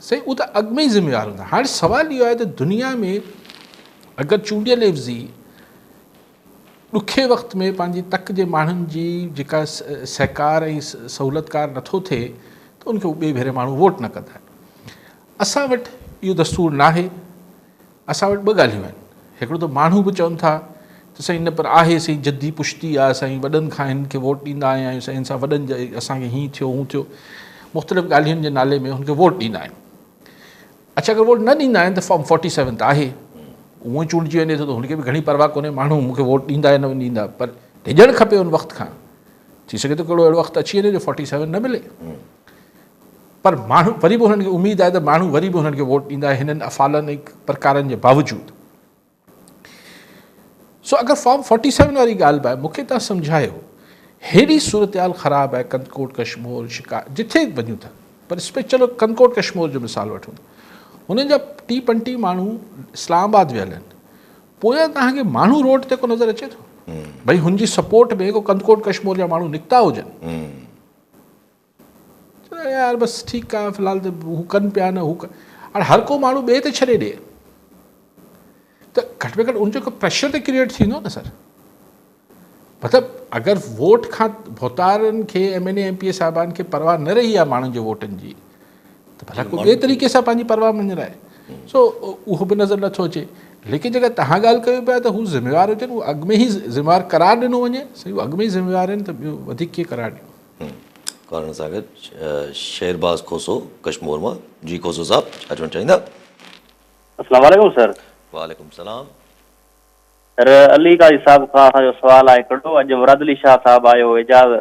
Speaker 2: सही, उहो त अॻु में ई ज़िम्मेवार हूंदा। हाणे सुवालु इहो आहे त दुनिया में अगरि चूंडियल लफ़्ज़ी ॾुखे वक़्त में पंहिंजी तक जे माण्हुनि जी जेका सहकार ऐं सहूलियतकार नथो थिए त उनखे ॿिए भेरे माण्हू वोट न कंदा आहिनि। असां वटि इहो दस्तूर न आहे। असां वटि 2 ॻाल्हियूं आहिनि। हिकिड़ो त माण्हू बि चवनि था त साईं न पर आहे साईं जद्दी पुश्ती आहे, साईं वॾनि खां हिन खे वोट ॾींदा आहियूं, साईं सां वॾनि असांखे हीअं थियो हूअं थियो, मुख़्तलिफ़ ॻाल्हियुनि जे नाले में हुनखे वोट ॾींदा आहिनि। अच्छा, अगरि वोट न ॾींदा आहिनि त फॉर्म 47 त आहे, उहो ई चूंडिजी वञे थो त हुनखे बि घणी परवाह कोन्हे माण्हू मूंखे वोट ॾींदा या न ॾींदा, पर ॾियणु खपे उन वक़्त खां। थी सघे थो कहिड़ो अहिड़ो वक़्तु अची वञे जो 47 न मिले, पर माण्हू वरी बि हुननि खे उमेदु आहे त माण्हू वरी बि हुननि खे वोट ॾींदा हिननि अफ़ालनि ऐं प्रकारनि जे बावजूदि। सो अगरि फॉर्म 47 वारी ॻाल्हि बि आहे, मूंखे तव्हां सम्झायो हेॾी सूरत हाल ख़राबु आहे कंदकोट कश्मीर शिकार जिथे वञूं था, पर स्पे चलो कंदकोट कश्मीर जो मिसाल वठूं, हुननि जा 30-35 माण्हू इस्लामाबाद वियल आहिनि, पोयां तव्हांखे माण्हू रोड ते को नज़र अचे थो भई हुनजी सपोर्ट में को कंदकोट कश्मीर जा माण्हू निकिता हुजनि? यार बसि ठीकु आहे, फ़िलहालु त हू कनि पिया न हू हाणे हर को माण्हू ॿिए ते छॾे ॾिए त घटि में घटि उनजो को प्रेशर त क्रिएट थींदो न सर। मतिलबु अगरि वोट खां भोतारनि खे MNA MPA साहिबान खे परवाह न रही आहे माण्हुनि जे वोटनि जी, त भला को ॿिए तरीक़े सां पंहिंजी परवाह मंझराए। सो उहो बि नज़र नथो अचे। लेकिन जेका तव्हां ॻाल्हि कयो पिया त हू ज़िम्मेवार हुजनि, उहो अॻु में ई ज़िम्मेवार करार ॾिनो वञे, सही अॻु में ई ज़िम्मेवार आहिनि त ॿियो वधीक कीअं करार ॾियो।
Speaker 1: कारण सां गॾु शेरबाज़ खोसो कश्मीर मां। जी खोसो साहब, छा चवणु चाहींदा?
Speaker 7: अस्सलाम वालेकुम सर।
Speaker 1: वालेकुम सलाम।
Speaker 7: सर अली काजी साहब खां असांजो सुवालु आहे हिकिड़ो। अॼु मुराद अली शाह साहब आयो एजाज़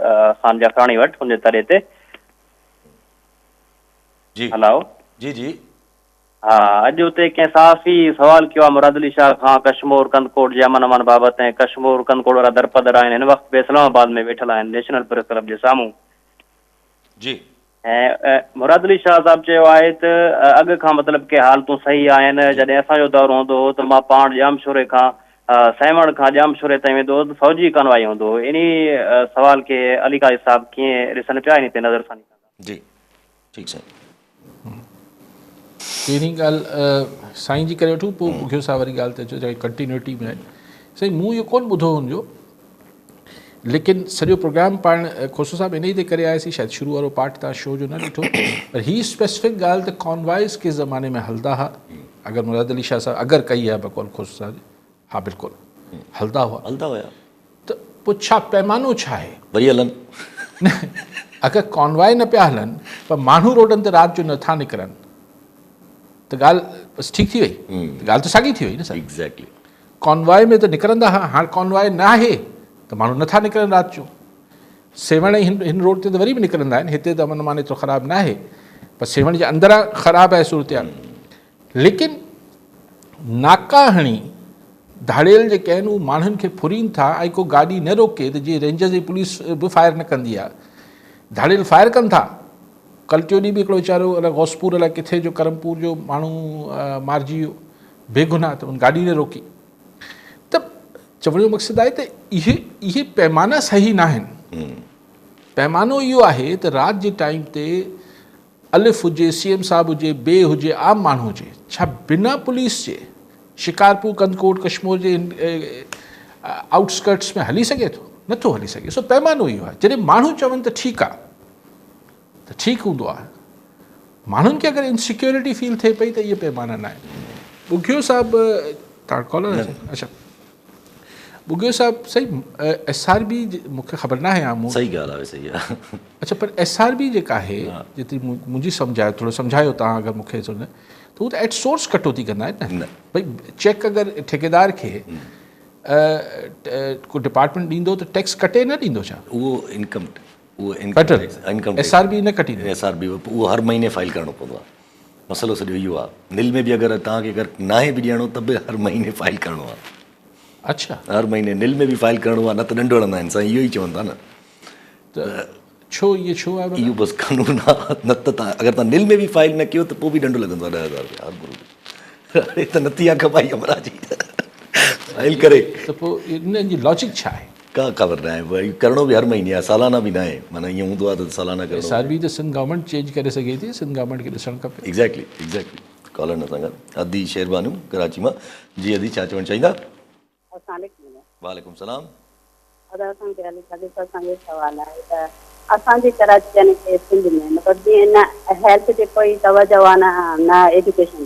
Speaker 7: ख़ान जाफ़राणी वटि हुनजे तरे ते।
Speaker 1: जी
Speaker 7: हलो
Speaker 1: जी जी।
Speaker 7: हा, अॼु उते कंहिं सहाफ़ी सवाल कयो आहे मुराद अली शाह खां कश्मीर कंदकोट जे अमन अमान बाबति, ऐं कश्मीर कंदकोट वारा दरपदर आहिनि हिन वक़्तु बि इस्लामाबाद में वेठल आहिनि नेशनल प्रेस क्लब जे साम्हूं।
Speaker 1: जी।
Speaker 7: ऐं मुराद अली शाह साहब चयो आहे त अॻु खां मतिलबु के हालतूं सही आहिनि। जॾहिं असांजो दौरु हूंदो हो त मां पाण जामशोरे खां सैवण खां जामशोरे ताईं वेंदो हो, फौजी कनवाई हूंदो हो। इन सवाल खे अली काजी साहब कीअं ॾिसनि पिया, इन ते नज़रसानी कंदा?
Speaker 1: जी ठीकु साईं।
Speaker 2: पहिरीं ॻाल्हि साईं जी करे वठूं, पोइ मूंखे सां वरी ॻाल्हि ते अचो जेकी कंटिन्यूटी में आहे। साईं मूं इहो कोन ॿुधो हुनजो, लेकिन सॼो प्रोग्राम पाण खोसो साहब इन ई ते करे आयासीं, शायदि शुरू वारो पार्ट तव्हां शो जो न ॾिठो, पर हीअ स्पेसिफिक ॻाल्हि त कॉन्वाइस के ज़माने में हलंदा हुआ। अगरि मुराद अली शाह साहब अगरि कई आहे बकौल खोसो साहब, हा बिल्कुलु हलंदा हुआ त पोइ छा पैमानो छा आहे? वरी
Speaker 1: हलनि
Speaker 2: न, अगरि कॉन्वाइ न पिया हलनि पर माण्हू रोडनि ते राति जो नथा निकिरनि त ॻाल्हि बसि ठीकु थी वई, ॻाल्हि त साॻी थी वई न सर।
Speaker 1: एग्ज़ैक्टली।
Speaker 2: कॉन्वाइ में त निकिरंदा हुआ, हाणे कॉन्वाइ न आहे त माण्हू नथा निकिरनि राति जो। सेवण हिन रोड ते त वरी बि निकिरंदा आहिनि, हिते त अमन अमान एतिरो ख़राबु न आहे, पर सेवण जे अंदरां ख़राबु आहे सूरत हाल। लेकिन नाका हणी धाड़ेल जेके आहिनि उहे माण्हुनि खे फुरीनि था, ऐं को गाॾी न रोके त जीअं रेंजर्स जी पुलिस बि फायर न कंदी आहे, धाड़ेल फायर कनि था। कल टियों ॾींहुं बि हिकिड़ो वीचारो अलाए गौसपुर अलाए किथे जो करमपुर जो माण्हू मारिजी वियो बेगुनाह, त उन गाॾी न रोकी। त चवण जो मक़सदु आहे त इहे पैमाना सही न आहिनि। पैमानो इहो आहे त राति जे टाइम ते अलिफ हुजे, CM साहब हुजे, बे हुजे, आम माण्हू हुजे, छा बिना पुलिस जे शिकारपुर कंदकोट कश्मीर जे आउटस्कर्ट्स में हली सघे थो? नथो हली सघे। सो पैमानो इहो आहे। जॾहिं माण्हू चवनि त ठीकु आहे त ठीकु हूंदो आहे, माण्हुनि खे अगरि इनसिक्योरिटी फील थिए पई त इहे पैमाना न आहिनि। ॿुघियो साहब तव्हां कॉलर? अच्छा, बुगियो साहब सही SRB मूंखे ख़बर न आहे आम्हूं
Speaker 1: सही ॻाल्हि आहे सही आहे
Speaker 2: अच्छा पर SRB जेका आहे जेतिरी मुंहिंजी सम्झ आहे थोरो सम्झायो तव्हां अगरि मूंखे सुन त हू त एट सोर्स कटौती कंदा आहिनि न भई चेक अगरि ठेकेदार खे को डिपार्टमेंट ॾींदो त टैक्स कटे न ॾींदो छा
Speaker 1: उहो इनकम
Speaker 2: कटल SRB न कटींदो
Speaker 1: SRB उहो हर महीने फाइल करिणो पवंदो आहे मसइलो सॼो इहो आहे निल में बि अगरि तव्हांखे अगरि नाहे बि ॾियणो त बि हर महीने फाइल करिणो आहे
Speaker 2: अच्छा
Speaker 1: हर महीने निल में बि फाइल करिणो आहे न त ॾंढ हणंदा आहिनि साईं इहो ई चवनि था न
Speaker 2: त छो आहे
Speaker 1: इहो बसि कानून आहे न त तव्हां अगरि तव्हां निल में बि फाइल न कयो त पोइ बि ॾंढ लॻंदो आहे 10,000 रुपया हर गुरू अड़े त नथी आहे कमाई अमरा जी फाइल करे
Speaker 2: त पोइ इन्हनि जी लॉजिक छा आहे
Speaker 1: का ख़बर न आहे भई करिणो बि हर महीने आहे सालाना बि न आहे माना ईअं हूंदो आहे त सालाना करिणो
Speaker 2: SRB त सिंध गवर्नमेंट चेंज करे सघे थी सिंध गवर्नमेंट खे ॾिसणु खपे
Speaker 1: एग्ज़ैक्टली कॉलर न सां गॾु अदी शेरबानू कराची मां जी अदी छा चवणु चाहींदा वालेकुम सलाम
Speaker 8: असांखे सवाल आहे त असांजी कराची यानी की सिंध में मतिलबु जीअं न हेल्थ ते कोई तवजो आहे न एजुकेशन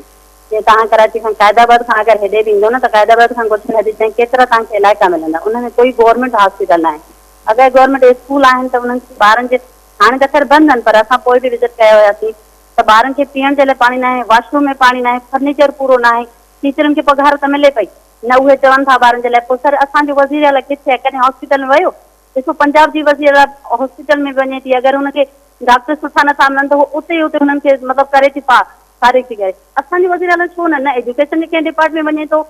Speaker 8: जीअं तव्हां कराची खां क़ायदाबाद खां अगरि हेॾे बि ईंदो न त क़ायदाबाद खां कुझु न ॾिजां केतिरा तव्हांखे इलाइक़ा मिलंदा उनमें कोई गवर्नमेंट हॉस्पिटल न आहे अगरि गवर्नमेंट स्कूल आहिनि त उन्हनि खे ॿारनि जे हाणे त ख़ैर बंदि आहिनि पर असां पोइ बि विज़िट कया हुयासीं त ॿारनि खे पीअण जे लाइ पाणी न आहे वॉशरूम में पाणी न आहे फर्नीचर पूरो न आहे टीचरुनि खे पघार त मिले पई न उहे चवनि था ॿारनि जे लाइ पोइ सर असांजो वज़ीर अला किथे आहे कॾहिं हॉस्पिटल में वियो ॾिसो पंजाब जी वज़ीर अला हॉस्पिटल में वञे थी अगरि हुनखे डॉक्टर सुठा नथा मिलनि त उहो उते ई उते हुननि खे मतिलबु करे थी फारिग थी करे असांजी वज़ीर अला छो न एजुकेशन जे कंहिं डिपार्टमेंट में वञे थो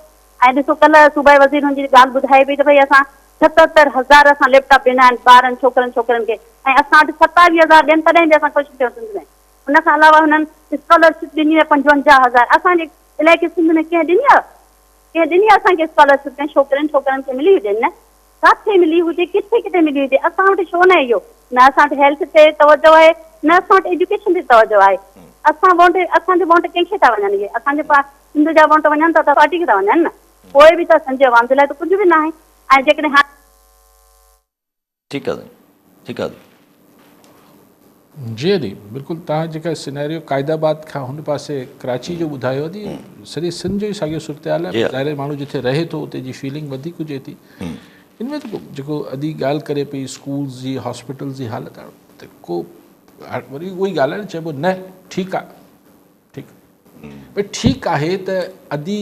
Speaker 8: ऐं ॾिसो कल्ह सूबाई वज़ीर हुनजी ॻाल्हि ॿुधाए पई त भई असां 77,000 असां लैपटॉप ॾिना आहिनि ॿारनि छोकिरनि खे ऐं असां वटि 27,000 ॾियनि तॾहिं बि असां ख़ुशि थियो सिंध में हुन खां अलावा हुननि स्कॉलरशिप ॾिनी आहे 55,000 असांजे इलाइक़े सिंध में कंहिं ॾिनी आहे असांखे स्कॉलरशिप कंहिं छोकिरनि खे मिली हुजे न किथे मिली हुजे किथे मिली हुजे असां वटि छो न इहो न असां वटि हेल्थ ते तवजो आहे न असां वटि एजुकेशन ते तवजो आहे असांजे वोट कंहिंखे था वञनि इहे असांजे सिंध जा वोट वञनि था त पार्टी खे था वञनि न पोइ बि त संजय आवाम जे लाइ त कुझु बि न आहे ऐं जेकॾहिं
Speaker 1: ठीकु आहे
Speaker 2: जी दी बिल्कुलु तव्हां जेका सिनेरियो क़ायदाबाद खां हुन पासे कराची जो ॿुधायो थी सॼे सिंध जो ई साॻियो सूरत-हाल आहे ज़ाहिर माण्हू जिथे रहे थो उते जी फीलिंग वधीक हुजे थी इनमें त जेको अदी ॻाल्हि करे पई स्कूल्स जी हॉस्पिटल्स जी हालत आहे को वरी उहा ई ॻाल्हि आहे न चइबो न ठीकु आहे ठीकु भई ठीकु आहे त अदी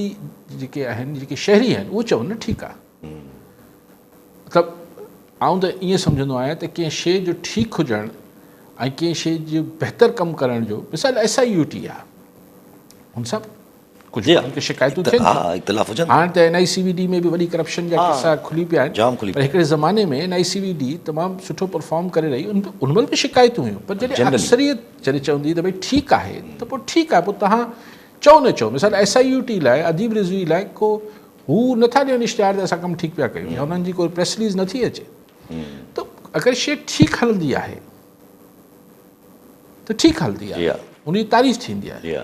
Speaker 2: जेके आहिनि जेके शहरी आहिनि उहे चवनि न ठीकु आहे मतिलबु आउं त ईअं सम्झंदो आहियां त कंहिं शइ जो ठीकु हुजणु ऐं कंहिं शइ जो बहितर कमु करण जो मिसाल SIUT आहे हुन सां कुझु उनखे शिकायतूं थियनि हाणे त NICVD में बि वॾी करप्शन जा किसा खुली पिया आहिनि पर हिकिड़े ज़माने में NICVD तमामु सुठो परफॉर्म करे रही उन महिल बि शिकायतूं हुयूं पर जॾहिं अक्सरियत जॾहिं चवंदी त भई ठीकु आहे त पोइ ठीकु आहे पोइ तव्हां चओ न चओ मिसाल SIUT लाइ अदीब रिज़वी लाइ को हू नथा ॾियनि इश्तिहार त असां कमु ठीकु पिया कयूं या हुननि जी कोई प्रेस रिलीज़ नथी अचे त अगरि शइ ठीकु हलंदी आहे त ठीकु हलंदी आहे उनजी तारीफ़ थींदी आहे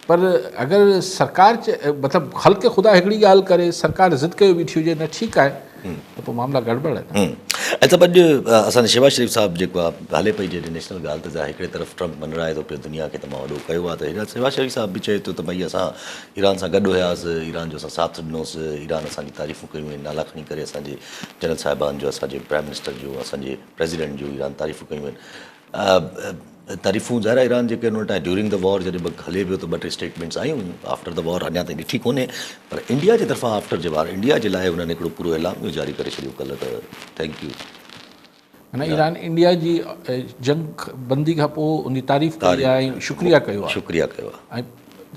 Speaker 2: पर अगरि सरकार मतिलबु ख़ल्क़ ख़ुदा हिकिड़ी ॻाल्हि करे सरकार ज़िद कयो बीठी हुजे न ठीकु आहे त पोइ मामला गड़बड़ आहिनि
Speaker 1: ऐं त अॼु असांजे शहबाज़ शरीफ़ साहिबु जेको आहे हले पई जॾहिं नेशनल ॻाल्हि त हिकिड़े तरफ़ ट्रम्प मनराए थो पियो दुनिया खे तमामु वॾो कयो आहे त शहबाज़ शरीफ़ साहिबु बि चए थो त भई असां ईरान सां गॾु हुयासीं ईरान जो असां साथ ॾिनोसीं ईरान असांजी तारीफ़ूं कयूं आहिनि नाला खणी करे असांजे जनरल साहिबान जो असांजे प्राइम मिनिस्टर जो असांजे प्रेसिडेंट जो ईरान तारीफ़ूं कयूं आहिनि तारीफ़ूं ज़ाहिर ईरान जेके हुन वटि ड्यूरिंग द वॉर जॾहिं हले पियो त 2-3 स्टेटमेंट्स आयूं आफ्टर द वॉर अञा ताईं ॾिठी कोन्हे पर इंडिया जे तरफ़ां आफ्टर जे वार इंडिया जे लाइ हुननि हिकिड़ो पूरो ऐलान जारी करे छॾियो कल्ह त थैंक यू
Speaker 2: माना ईरान इंडिया जी जंग बंदी खां पोइ उनजी तारीफ़ कई आहे ऐं शुक्रिया कयो आहे ऐं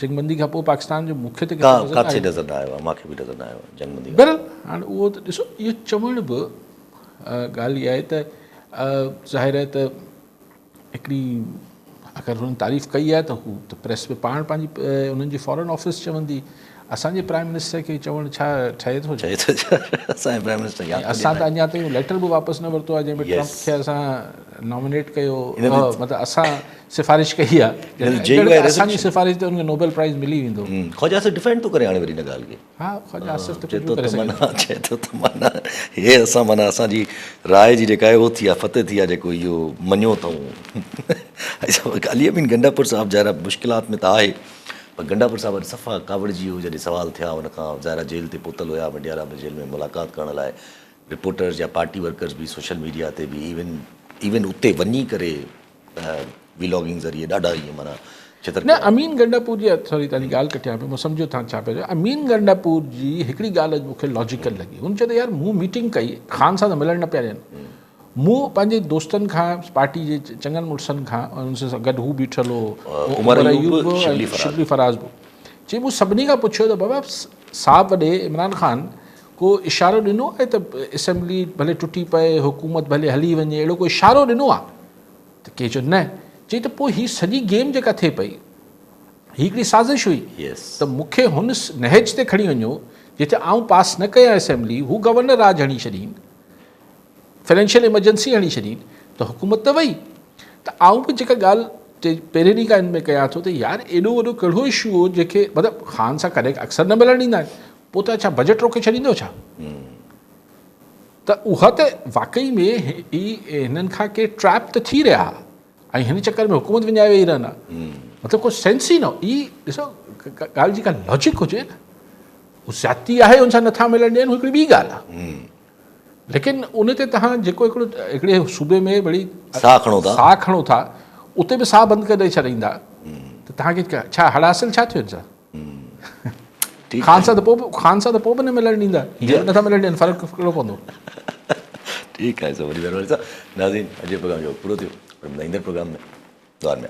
Speaker 2: जंग बंदी खां पोइ पाकिस्तान जो मुख्य ते
Speaker 1: किथे नज़र न आयो आहे मूंखे बि नज़र न आयो आहे जंग बंदी
Speaker 2: बहरहाल हाणे उहो त ॾिसो इहो चवण बि ॻाल्हि इहा आहे त ज़ाहिर आहे त हिकिड़ी अगरि हुननि तारीफ़ कई आहे त हू त प्रेस में पाण पंहिंजी उन्हनि जी फॉरेन ऑफिस चवंदी असांजे प्राइम मिनिस्टर खे चवणु छा ठहे थो
Speaker 1: असांजे प्राइम मिनिस्टर
Speaker 2: असां त अञा ताईं लेटर बि वापसि न वरितो आहे जंहिंमें ट्रम्प खे असां नॉमिनेट कयो मतिलबु असां सिफ़ारिश कई आहे असांजी सिफ़ारिश ते हुनखे नोबेल प्राइज़ मिली वेंदो
Speaker 1: ख़्वाजा आसिफ़ डिफेंड थो करे हाणे वरी हिन ॻाल्हि खे
Speaker 2: हा ख़्वाजा आसिफ़
Speaker 1: चए थो त माना हे असां माना असांजी राय जी जेका आहे उहो थी आहे फतेह थी आहे जेको इहो मञियो अथऊं अली अमीन गंडापुर साहिबु ज़ाहिर मुश्किलात में त आहे पर गंडापुर साहब वटि सफ़ा कावड़जी वियो जॾहिं सुवाल थिया हुन खां ज़ाहिर जेल ते पहुतल हुया मंडियाला में जेल में मुलाक़ात करण लाइ रिपोर्टर्स या पार्टी वर्कर्स बि सोशल मीडिया ते बि इवन उते वञी करे व्लॉगिंग ज़रिए ॾाढा ईअं माना चित्र
Speaker 2: न अमीन गंडापुर जी सॉरी तव्हांजी ॻाल्हि कटियां पियो, मां सम्झो तव्हां छा पिया चयो। अमीन गंडापुर जी हिकिड़ी ॻाल्हि अॼु मूंखे लॉजिकल लॻी। हुन चयो त यार मूं मीटिंग कई, ख़ान सां त मिलण न पिया ॾियनि, मूं पंहिंजे दोस्तनि खां पार्टी जे चङनि मुड़ुसनि खां उन सां गॾु हू बीठल हो
Speaker 1: उमर अयूब,
Speaker 2: हो
Speaker 1: शिबली
Speaker 2: ऐं
Speaker 1: फराज।
Speaker 2: शिबली फराज बि चई मूं सभिनी खां पुछियो त बाबा साहब वॾे इमरान ख़ान को इशारो ॾिनो आहे त असेंबली भले टुटी पए, हुकूमत भले हली वञे, अहिड़ो को इशारो ॾिनो आहे? त के चयो न। चई त पोइ हीअ सॼी गेम जेका थिए पई हीअ हिकिड़ी साज़िश हुई। त मूंखे हुन नहज ते खणी वञो जिते आऊं पास न कयां असेंबली, हू गवर्नर राज हणी छॾीनि, फाइनेंशियल इमरजेंसी हणी छॾीनि, त हुकूमत त वई। त आऊं बि जेका ॻाल्हि पहिरें ॾींहं खां हिन में कयां थो त यार एॾो वॾो कहिड़ो इशू हो जेके मतिलबु ख़ान सां कॾहिं अक्सर न मिलणु ॾींदा आहिनि, पोइ त छा बजट रोके छॾींदो छा? त उहा त वाक़ई में हिननि खां के ट्रैप त थी रहिया ऐं हिन चकर में हुकूमत विञाए वेही रहंदा, मतिलबु कोई सेंस ई न। ई ॾिसो ॻाल्हि जी का लॉजिक हुजे न, हू ज़्यादती आहे हुन सां नथा मिलणु ॾियनि, हू हिकिड़ी ॿी ॻाल्हि आहे। लेकिन उन ते तव्हां जेको हिकिड़े सूबे में वरी
Speaker 1: साह खणो था उते बि साह बंदि करे छॾींदा, त तव्हांखे छा हासिल छा थियो सां? ख़ान सां त पोइ बि न मिलणु ॾींदा, हींअर नथा मिलणु ॾियनि, फ़र्क़ु कहिड़ो पवंदो? ठीकु आहे, सो वरी महिरबानी साहब। नाज़रीन, अॼु प्रोग्राम जो पूरो थियो, ईंदड़ प्रोग्राम में दुआ में